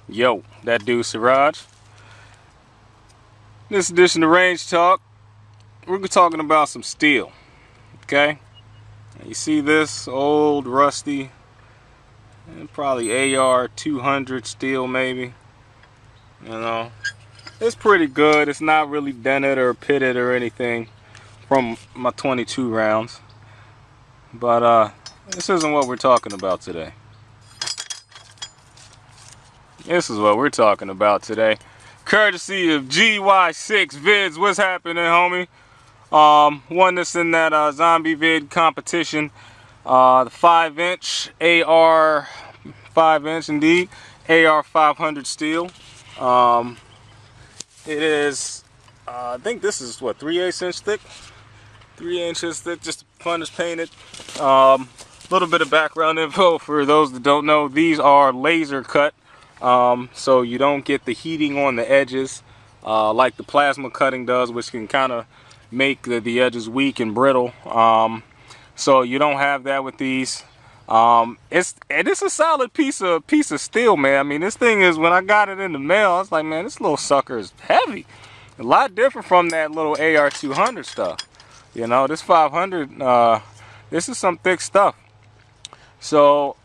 Yo, that dude Siraj. This edition of Range Talk, we're talking about some steel. Okay? You see this old rusty, probably AR500 steel maybe. You know, it's pretty good. It's not really dented or pitted or anything from my 22 rounds. But this isn't what we're talking about today. This is what we're talking about today. Courtesy of GY6 Vids. What's happening, homie? Won this in that zombie vid competition. The 5-inch AR 5-inch indeed. AR500 Steel. It is, I think this is what, 3/8 inch thick? 3 inches thick, just finish painted. Little bit of background info for those that don't know. These are laser cut. So you don't get the heating on the edges like the plasma cutting does, which can kind of make the edges weak and brittle. So you don't have that with these. It's a solid piece of steel, man. I mean, this thing is, when I got it in the mail, I was like, man, this little sucker is heavy. A lot different from that little AR200 stuff. You know, this 500, this is some thick stuff. So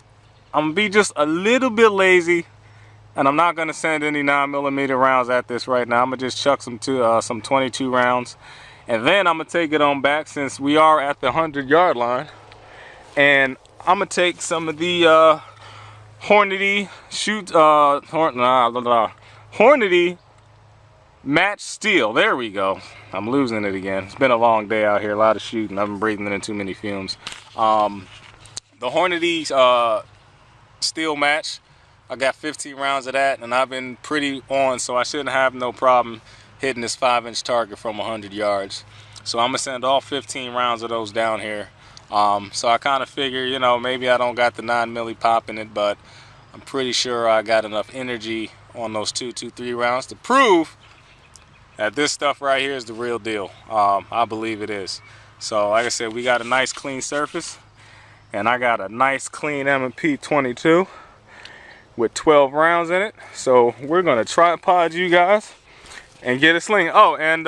I'm gonna be just a little bit lazy. And I'm not gonna send any 9mm rounds at this right now. I'm gonna just chuck some 22 rounds, and then I'm gonna take it on back, since we are at the 100-yard line, and I'm gonna take some of the Hornady Hornady match steel. There we go. I'm losing it again. It's been a long day out here. A lot of shooting. I've been breathing in too many fumes. The Hornady steel match. I got 15 rounds of that, and I've been pretty on, so I shouldn't have no problem hitting this 5-inch target from 100 yards. So I'm gonna send all 15 rounds of those down here. So I kind of figure, you know, maybe I don't got the 9mm pop in it, but I'm pretty sure I got enough energy on those 2-3 rounds to prove that this stuff right here is the real deal. I believe it is. So like I said, we got a nice clean surface, and I got a nice clean M&P 22 with 12 rounds in it. So we're gonna tripod you guys and get a sling. Oh, and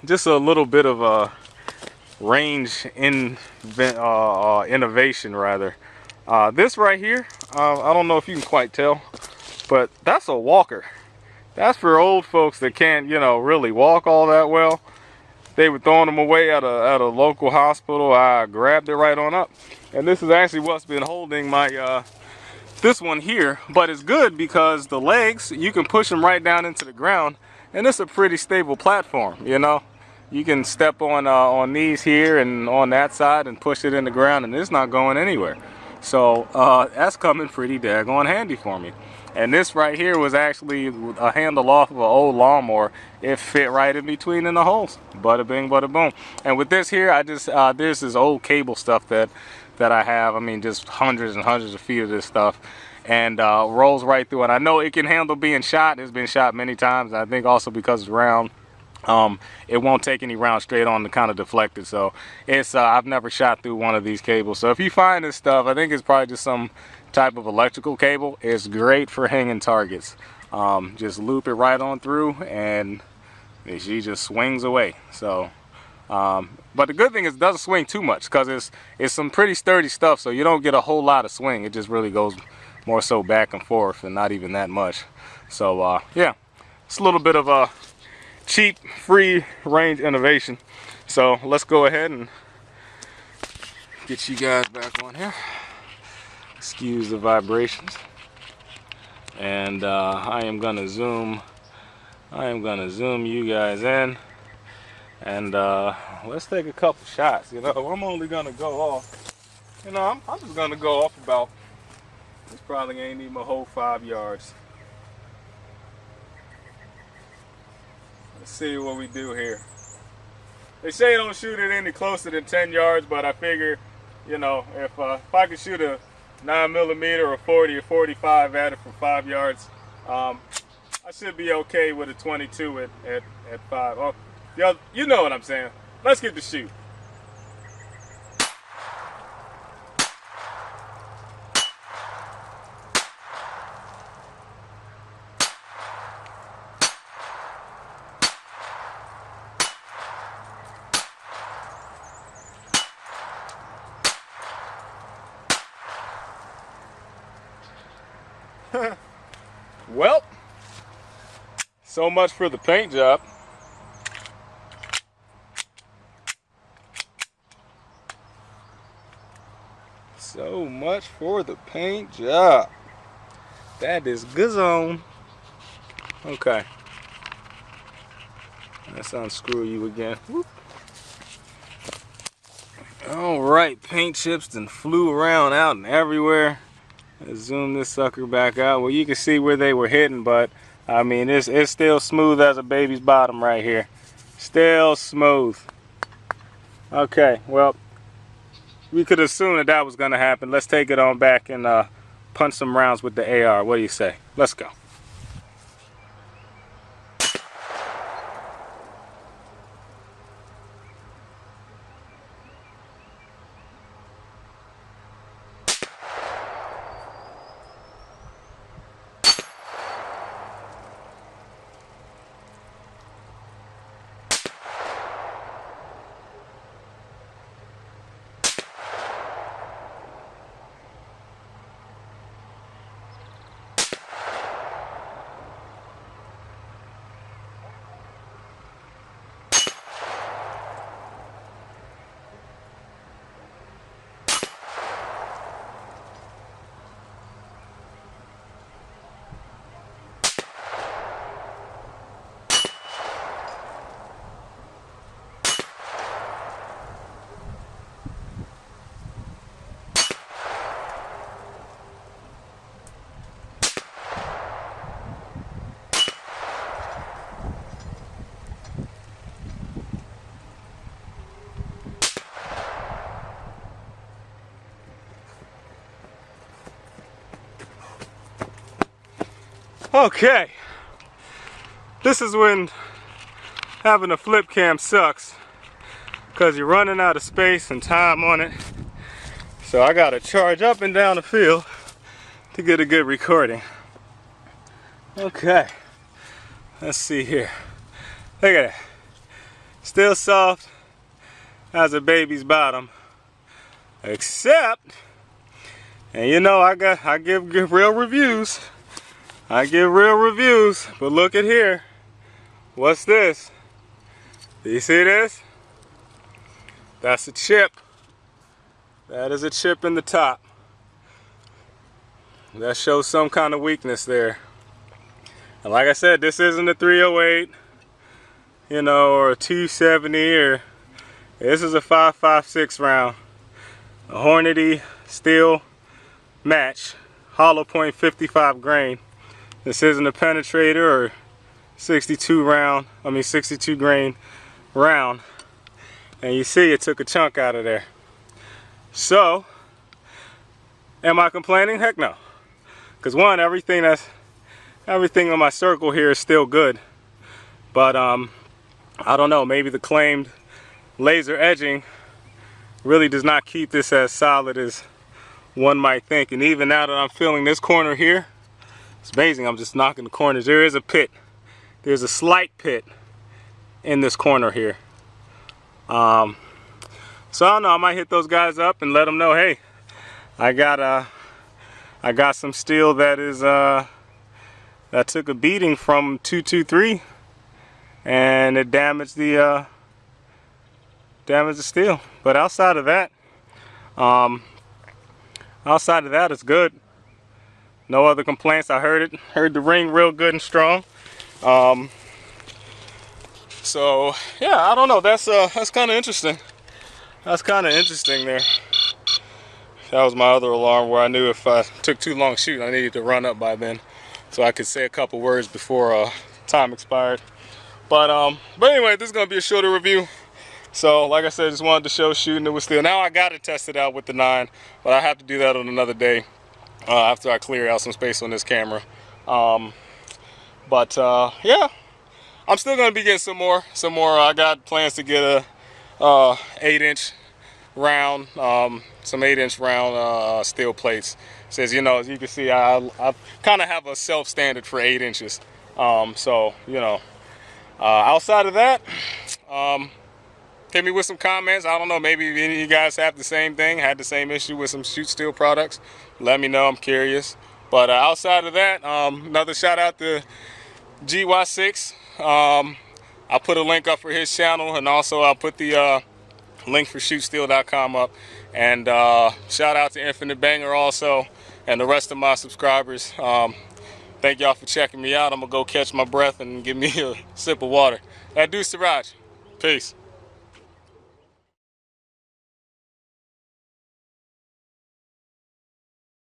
just a little bit of a range innovation rather. This right here, I don't know if you can quite tell, but that's a walker. That's for old folks that can't, you know, really walk all that well. They were throwing them away at a local hospital. I grabbed it right on up, and this is actually what's been holding my this one here. But it's good because the legs, you can push them right down into the ground, and it's a pretty stable platform. You know, you can step on these here and on that side and push it in the ground, and it's not going anywhere. So that's coming pretty daggone handy for me. And this right here was actually a handle off of an old lawnmower. It fit right in between in the holes. Bada bing, bada boom. And with this here, I just this is old cable stuff that I have. I mean, just hundreds and hundreds of feet of this stuff, and rolls right through. And I know it can handle being shot. It's been shot many times. I think also because it's round, it won't take any round straight on to kind of deflect it. So it's I've never shot through one of these cables. So if you find this stuff, I think it's probably just some type of electrical cable. It's great for hanging targets. Just loop it right on through, and she just swings away. So but the good thing is it doesn't swing too much, because it's some pretty sturdy stuff, so you don't get a whole lot of swing. It just really goes more so back and forth, and not even that much. So yeah, it's a little bit of a cheap, free range innovation. So let's go ahead and get you guys back on here. Excuse the vibrations. And I am gonna zoom you guys in, and let's take a couple shots. You know, I'm only gonna go off, you know, I'm just gonna go off about, this probably ain't even a whole 5 yards. Let's see what we do here. They say don't shoot it any closer than 10 yards, but I figure, you know, if I could shoot a 9mm or 40 or 45 at it for 5 yards, I should be okay with a 22 at 5. Oh, you know what I'm saying. Let's get the shoot. Well, so much for the paint job. So much for the paint job. That is good on. Okay. Let's unscrew you again. Whoop. All right, paint chips then flew around out and everywhere. Let's zoom this sucker back out. Well, you can see where they were hitting, but I mean, it's still smooth as a baby's bottom right here. Still smooth. Okay, well, we could assume that that was going to happen. Let's take it on back and punch some rounds with the AR. What do you say? Let's go. Okay, this is when having a flip cam sucks, because you're running out of space and time on it. So I gotta charge up and down the field to get a good recording. Okay, let's see here. Look at that. Still soft as a baby's bottom, except, and you know I give real reviews. I give real reviews, but look at here. What's this? Do you see this? That's a chip. That is a chip in the top. That shows some kind of weakness there. And like I said, this isn't a 308, you know, or a 270, or this is a 5.56 round. A Hornady steel match, hollow point 55 grain. This isn't a penetrator or 62 grain round. And you see it took a chunk out of there. So, am I complaining? Heck no. Because one, everything on my circle here is still good. But I don't know, maybe the claimed laser edging really does not keep this as solid as one might think. And even now that I'm feeling this corner here, it's amazing, I'm just knocking the corners. There is a pit. There's a slight pit in this corner here. So I don't know, I might hit those guys up and let them know, hey, I got some steel that is that took a beating from 223 and it damaged the steel. But outside of that it's good. No other complaints. I heard the ring real good and strong. So yeah, I don't know. That's kind of interesting. That's kind of interesting there. That was my other alarm where I knew if I took too long shooting, I needed to run up by then, so I could say a couple words before time expired. But anyway, this is gonna be a shorter review. So like I said, just wanted to show shooting it with steel. Now I got to test it out with the 9, but I have to do that on another day. After I clear out some space on this camera. Yeah, I'm still gonna be getting some more. I got plans to get a 8-inch round, some 8-inch round steel plates. Says, you know, as you can see, I kind of have a self standard for 8 inches. So you know, outside of that, hit me with some comments. I don't know, maybe any of you guys have the same thing, had the same issue with some shoot steel products. Let me know, I'm curious. But outside of that, another shout out to GY6. I'll put a link up for his channel, and also I'll put the link for shootsteel.com up. And shout out to Infinite Banger also, and the rest of my subscribers. Thank y'all for checking me out. I'm gonna go catch my breath and give me a sip of water. That Deuce Siraj. Peace.